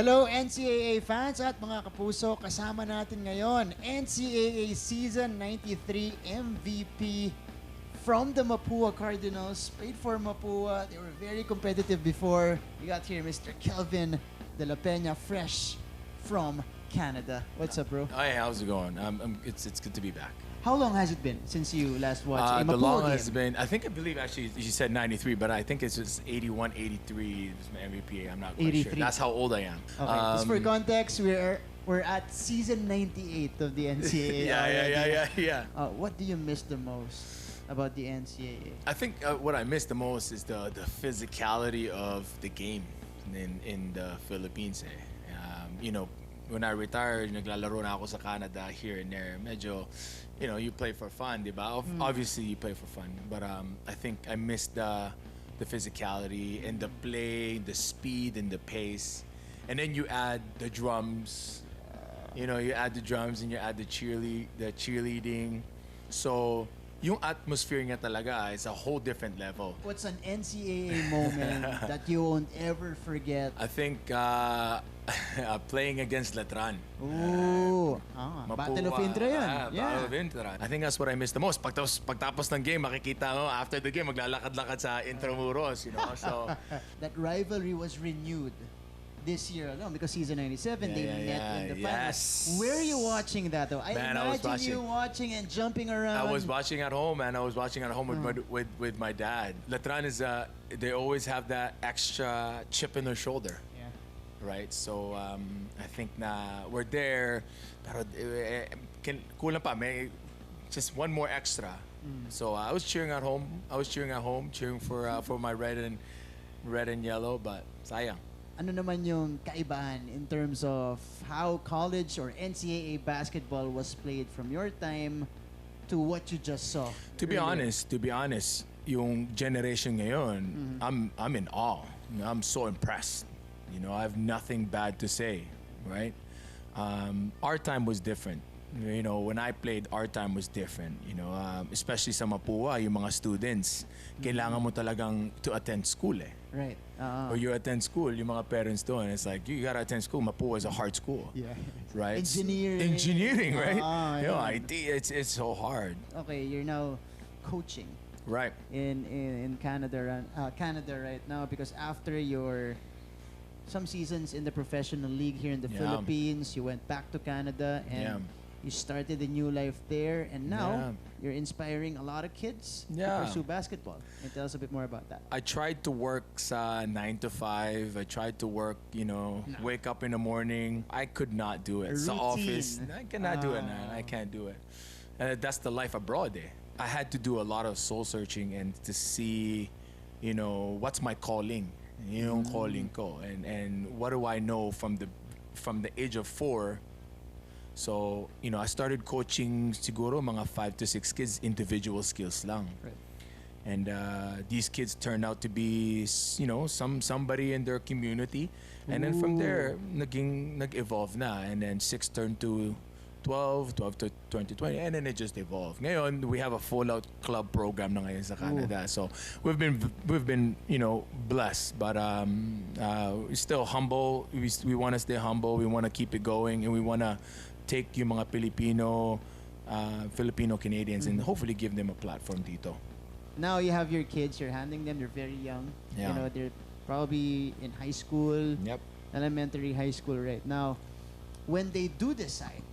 Hello NCAA fans at mga kapuso, kasama natin ngayon NCAA Season 93 MVP from the Mapua Cardinals. Played for Mapua, they were very competitive before. We got here Mr. Kelvin de la Peña, fresh from Canada. What's up, bro? Hi, how's it going? It's good to be back. How long has it been since you last watched a Mapua The long game? has been, I believe actually you said 93, but I think it's just 81, 83 is my MVP. I'm not quite 83. sure. That's how old I am. Okay, just for context, we're at season 98 of the NCAA. Yeah. What do you miss the most about the NCAA? I think what I miss the most is the physicality of the game in the Philippines. You know, when I retired, naglalaro na ako sa Canada here and there. Medyo, you know, you play for fun, di ba? Obviously, you play for fun. But I think I miss the physicality and the play, the speed and the pace. And then you add the drums. You know, you add the drums and you add the cheerleading. So, yung atmosphere nga talaga is a whole different level. What's an NCAA moment that you won't ever forget? I think playing against Letran. Ooh. Battle of Intra yan. Battle of Intra. I think that's what I miss the most. Pagtapos ng game, makikita mo, after the game, maglalakad-lakad sa Intramuros, you know. So that rivalry was renewed this year alone because season 97 they met in the finals. Where are you watching that though? I imagine you watching and jumping around. I was watching at home, man. I was watching at home with my dad. Letran is they always have that extra chip in their shoulder. Right? So I think na we're there, pero kulang pa, may just one more extra. So I was cheering at home. Cheering for my red and yellow, but sayang. Ano naman yung kaibahan in terms of how college or NCAA basketball was played from your time to what you just saw? To be honest, yung generation ngayon, I'm in awe. I'm so impressed. You know, I have nothing bad to say, right? Our time was different. You know, when I played, our time was different. You know, especially sa Mapua, yung mga students, kailangan mo talagang to attend school eh. Right. Or you attend school, yung mga parents doon, it's like, you gotta attend school. Mapua is a hard school. Yeah. Right? Engineering, right? You know, IT, it's so hard. Okay, you're now coaching. Right. In Canada right now because after your some seasons in the professional league here in the Philippines, you went back to Canada and you started a new life there, and now you're inspiring a lot of kids to pursue basketball. And tell us a bit more about that. I tried to work 9 to 5. I tried to work, you know, wake up in the morning. I could not do it. Sa office, I cannot do it, man. I can't do it. That's the life abroad. I had to do a lot of soul searching and to see, you know, what's my calling. Yung calling ko, and what do I know from the age of 4. So, you know, I started coaching siguro mga 5 to 6 kids, individual skills lang. Right. And these kids turned out to be, you know, somebody in their community. And then from there, nag-evolve na. And then 6 turned to 12 to 20, and then it just evolved. Ngayon, we have a full-out club program na ngayon sa Canada. So we've been, you know, blessed, but we're still humble. We want to stay humble. We want to keep it going, and we want to take yung mga Filipino Canadians and hopefully give them a platform dito. Now you have your kids. You're handling them. They're very young. Yeah. You know, they're probably in high school. Yep. Elementary, high school right now. When they do decide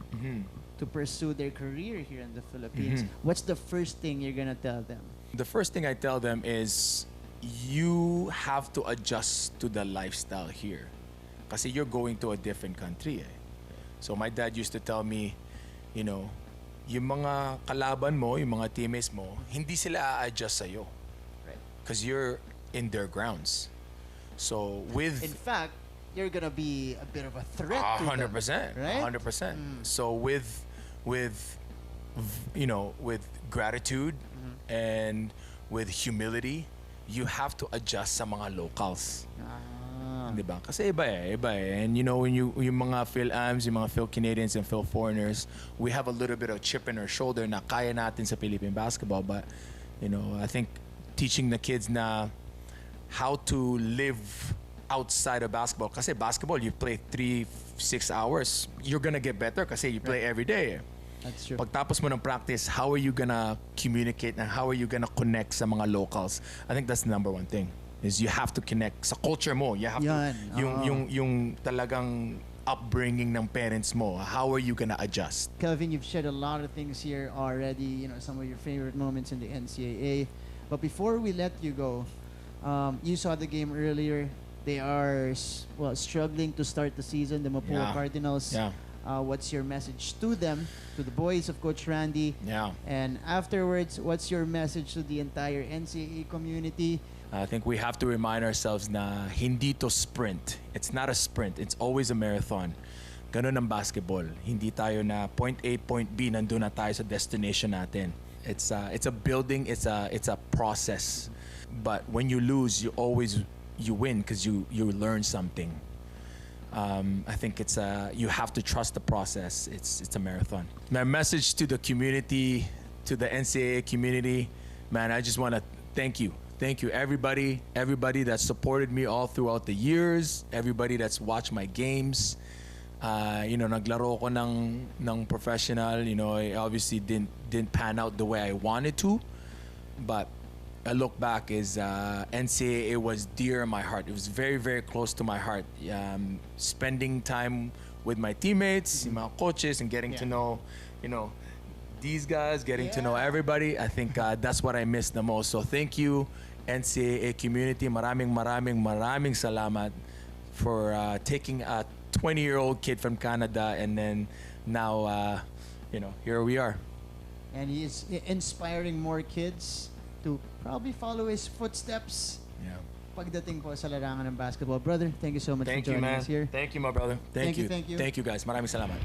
to pursue their career here in the Philippines, what's the first thing you're gonna tell them? The first thing I tell them is you have to adjust to the lifestyle here. Kasi you're going to a different country. So my dad used to tell me, you know, yung mga kalaban mo, yung mga teammates mo, hindi sila a-adjust sa'yo. Right. Because you're in their grounds. So with... In fact, you're gonna be a bit of a threat to 100%, them, right? 100%. So with you know, with gratitude and with humility, you have to adjust sa mga locals. Diba? Kasi iba eh. And you know, when yung mga Phil-Ams, yung mga Phil-Canadians and Phil-Foreigners, we have a little bit of chip in our shoulder na kaya natin sa Philippine basketball. But, you know, I think teaching the kids na how to live outside of basketball. Kasi basketball, you play 3-6 hours. You're gonna get better kasi you play every day. That's true. Pagtapos mo ng practice, how are you gonna communicate and how are you gonna connect sa mga locals? I think that's the number one thing. Is you have to connect sa culture mo. You have Yan, to, yung talagang upbringing ng parents mo. How are you gonna adjust? Kelvin, you've shared a lot of things here already, you know, some of your favorite moments in the NCAA. But before we let you go, you saw the game earlier. They are, struggling to start the season, the Mapua Yeah. Cardinals. Yeah. What's your message to them, to the boys of Coach Randy? Yeah. And afterwards, what's your message to the entire NCAA community? I think we have to remind ourselves na hindi to sprint. It's not a sprint. It's always a marathon. Ganun ang basketball. Hindi tayo na point A, point B, nandun na tayo sa destination natin. It's a building. It's a process. But when you lose, you win because you learn something. I think you have to trust the process. It's a marathon. My message to the community, to the NCAA community, man, I just want to thank you. Thank you, everybody that supported me all throughout the years, everybody that's watched my games. Naglaro ko ng professional. I obviously didn't pan out the way I wanted to, but I look back is NCAA was dear in my heart. It was very, very close to my heart. Spending time with my teammates, mga coaches, and getting to know, these guys, getting to know everybody. I think that's what I miss the most. So thank you, NCAA community. Maraming salamat for taking a 20-year-old kid from Canada and then now, here we are. And he is inspiring more kids to probably follow his footsteps. Yeah. Pagdating po sa larangan ng basketball. Brother, thank you so much Thank for you, joining man. us here. Thank you, my brother. Thank you. Thank you. Thank you, guys. Maraming salamat.